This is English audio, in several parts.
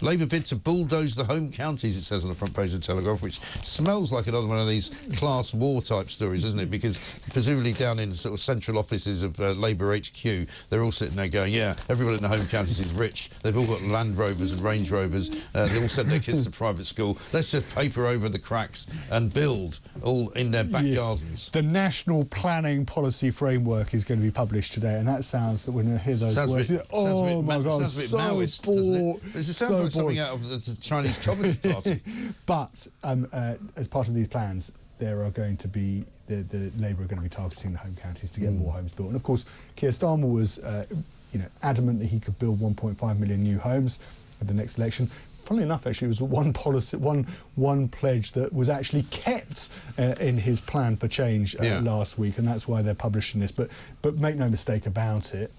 Labour bid to bulldoze the home counties, it says on the front page of the Telegraph, which smells like another one of these class war type stories, doesn't it? Because presumably down in sort of central offices of Labour HQ, they're all sitting there going, yeah, everyone in the home counties is rich. They've all got Land Rovers and Range Rovers. They all send their kids to private school. Let's just paper over the cracks and build all in their back gardens. The National Planning Policy Framework is going to be published today, and that sounds that when I hear those words, oh my God, sounds a bit Maoist, doesn't it? It sounds like something out of the Chinese Communist Party. But as part of these plans, there are going to be the Labour are going to be targeting the home counties to get more homes built. And of course, Keir Starmer was adamant that he could build 1.5 million new homes at the next election. Funnily enough, actually, it was one pledge that was actually kept in his plan for change last week, and that's why they're publishing this. But make no mistake about it,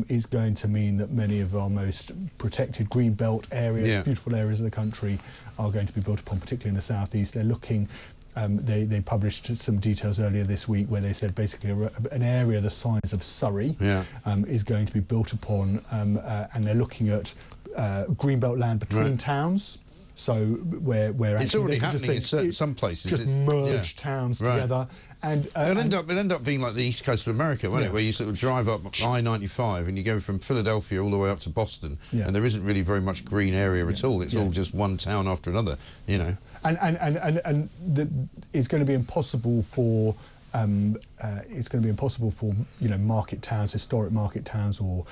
it's going to mean that many of our most protected green belt areas, beautiful areas of the country, are going to be built upon, particularly in the southeast. They're looking. They published some details earlier this week where they said basically an area the size of Surrey is going to be built upon, and they're looking at greenbelt land between towns. So where it's already happening in some places. Just merge towns together, and it'll end up being like the east coast of America, won't it? Where you sort of drive up I-95 and you go from Philadelphia all the way up to Boston, and there isn't really very much green area at all. It's all just one town after another, you know. And it's going to be impossible for. It's going to be impossible for market towns, historic market towns, or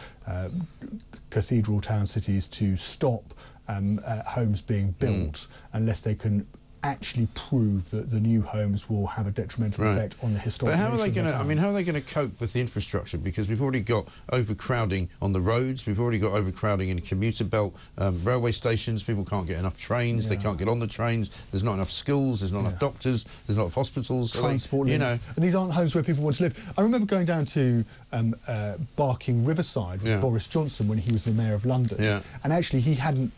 cathedral town cities to stop homes being built unless they can actually prove that the new homes will have a detrimental effect on the historic. But how are they going to? I mean, how are they going to cope with the infrastructure? Because we've already got overcrowding on the roads. We've already got overcrowding in commuter belt railway stations. People can't get enough trains. They can't get on the trains. There's not enough schools. There's not enough doctors. There's not enough hospitals. Transport, and these aren't homes where people want to live. I remember going down to Barking Riverside with Boris Johnson when he was the mayor of London, and actually he hadn't.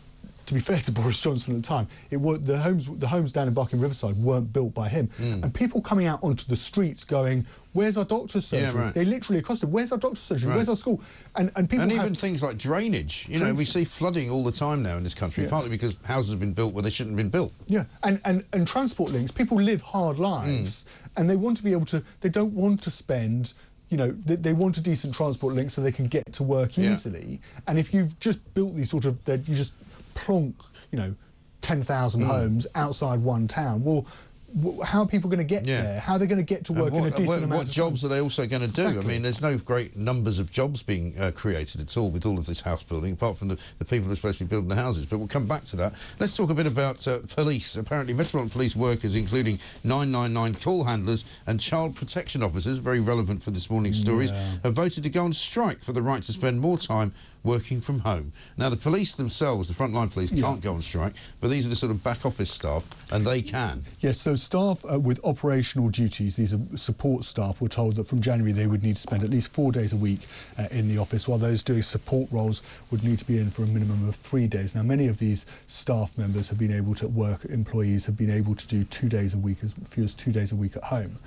To be fair to Boris Johnson at the time, the homes down in Barking Riverside weren't built by him, and people coming out onto the streets going, "Where's our doctor's surgery?" They literally accosted, "Where's our doctor's surgery? Where's our school?" And people even things like drainage. You know, we see flooding all the time now in this country, partly because houses have been built where they shouldn't have been built. Yeah, and transport links. People live hard lives, and they want to be able to. They don't want to spend. They want a decent transport link so they can get to work easily. And if you've just built these sort of, you just plonk, 10,000 homes outside one town. Well, how are people going to get there? How are they going to get to work in a decent amount of time? What jobs are they also going to do? Exactly. I mean, there's no great numbers of jobs being created at all with all of this house building, apart from the people who are supposed to be building the houses. But we'll come back to that. Let's talk a bit about police. Apparently, Metropolitan Police workers, including 999 call handlers and child protection officers, very relevant for this morning's stories, have voted to go on strike for the right to spend more time working from home. Now, the police themselves, the frontline police, can't go on strike, but these are the sort of back office staff, and they can. Yes, so staff with operational duties, these are support staff, were told that from January they would need to spend at least 4 days a week in the office, while those doing support roles would need to be in for a minimum of 3 days. Now, many of these staff members have been able to work, employees have been able to do 2 days a week, as few as 2 days a week at home.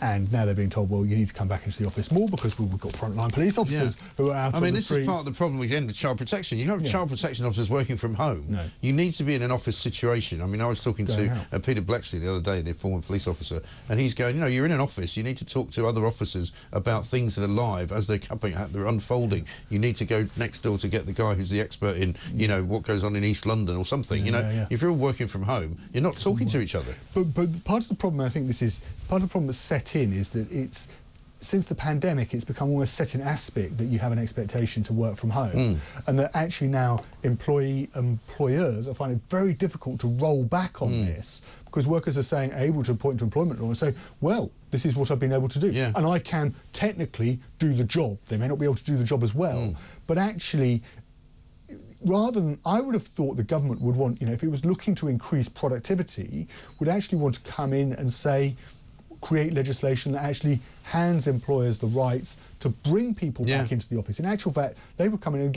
And now they're being told, well, you need to come back into the office more because we've got frontline police officers who are out on the streets. This is part of the problem again with child protection. You don't have child protection officers working from home. No. You need to be in an office situation. I mean, I was talking to Peter Blexley the other day, the former police officer, and he's going, you're in an office, you need to talk to other officers about things that are live as they're unfolding. You need to go next door to get the guy who's the expert in, what goes on in East London or something. If you're all working from home, you're not talking to each other. But part of the problem, I think part of the problem that's set in is that since the pandemic, it's become almost set in aspect that you have an expectation to work from home, and that actually now employers are finding it very difficult to roll back on this, because workers are able to point to employment law and say, well, this is what I've been able to do, and I can technically do the job. They may not be able to do the job as well, but actually, rather than, I would have thought the government would want, if it was looking to increase productivity, would actually want to come in and say, create legislation that actually hands employers the rights to bring people back into the office. In actual fact, they were coming and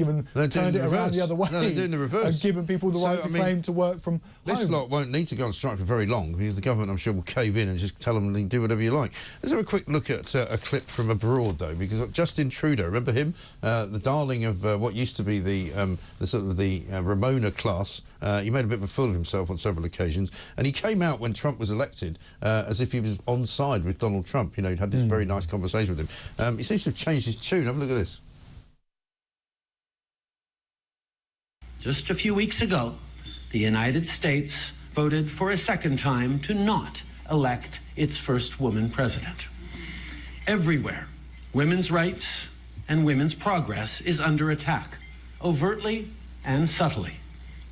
turned it around the other way. No, they're doing the reverse. And giving people the right to claim to work from home. This lot won't need to go on strike for very long, because the government, I'm sure, will cave in and just tell them they can do whatever you like. Let's have a quick look at a clip from abroad, though, because Justin Trudeau, remember him? The darling of what used to be the Ramona class. He made a bit of a fool of himself on several occasions, and he came out when Trump was elected as if he was on side with Donald Trump. You know, he'd had this very nice conversation with him. He seems to have changed his tune. Have a look at this. Just a few weeks ago, the United States voted for a second time to not elect its first woman president. Everywhere, women's rights and women's progress is under attack, overtly and subtly.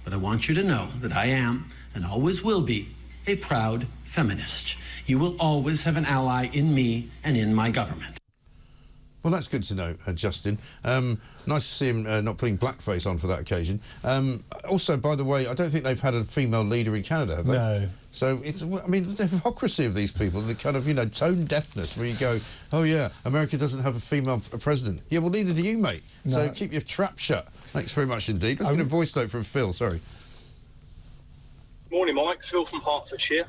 But I want you to know that I am, and always will be, a proud feminist. You will always have an ally in me and in my government. Well, that's good to know, Justin. Nice to see him not putting blackface on for that occasion. Also, by the way, I don't think they've had a female leader in Canada, have they? No. So, I mean, the hypocrisy of these people, the kind of, you know, tone deafness where you go, oh, yeah, America doesn't have a female president. Yeah, well, neither do you, mate. No. So keep your trap shut. Thanks very much indeed. Let's get a voice note from Phil, sorry. Morning, Mike. Phil from Hertfordshire.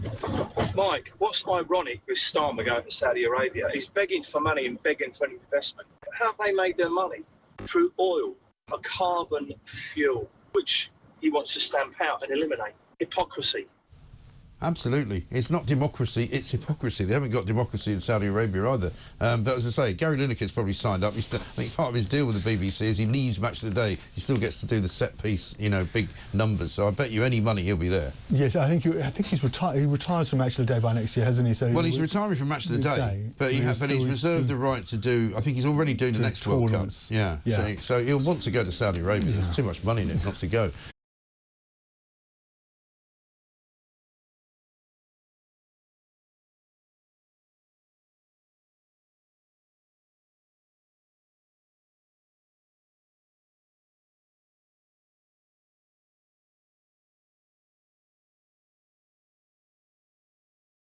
Mike, what's ironic with Starmer going to Saudi Arabia? He's begging for money and begging for an investment. How have they made their money? Through oil, a carbon fuel, which he wants to stamp out and eliminate. Hypocrisy. Absolutely. It's not democracy, it's hypocrisy. They haven't got democracy in Saudi Arabia either. But as I say, Gary Lineker's probably signed up. I think part of his deal with the BBC is he leaves Match of the Day. He still gets to do the set piece, you know, big numbers. So I bet you any money he'll be there. Yes, I think he's retired. He retires from Match of the Day by next year, hasn't he? So well, he's retiring from Match of the Day, but he's reserved the right to do. I think he's already doing the next World Cup. Yeah. So he'll want to go to Saudi Arabia. There's too much money in it not to go.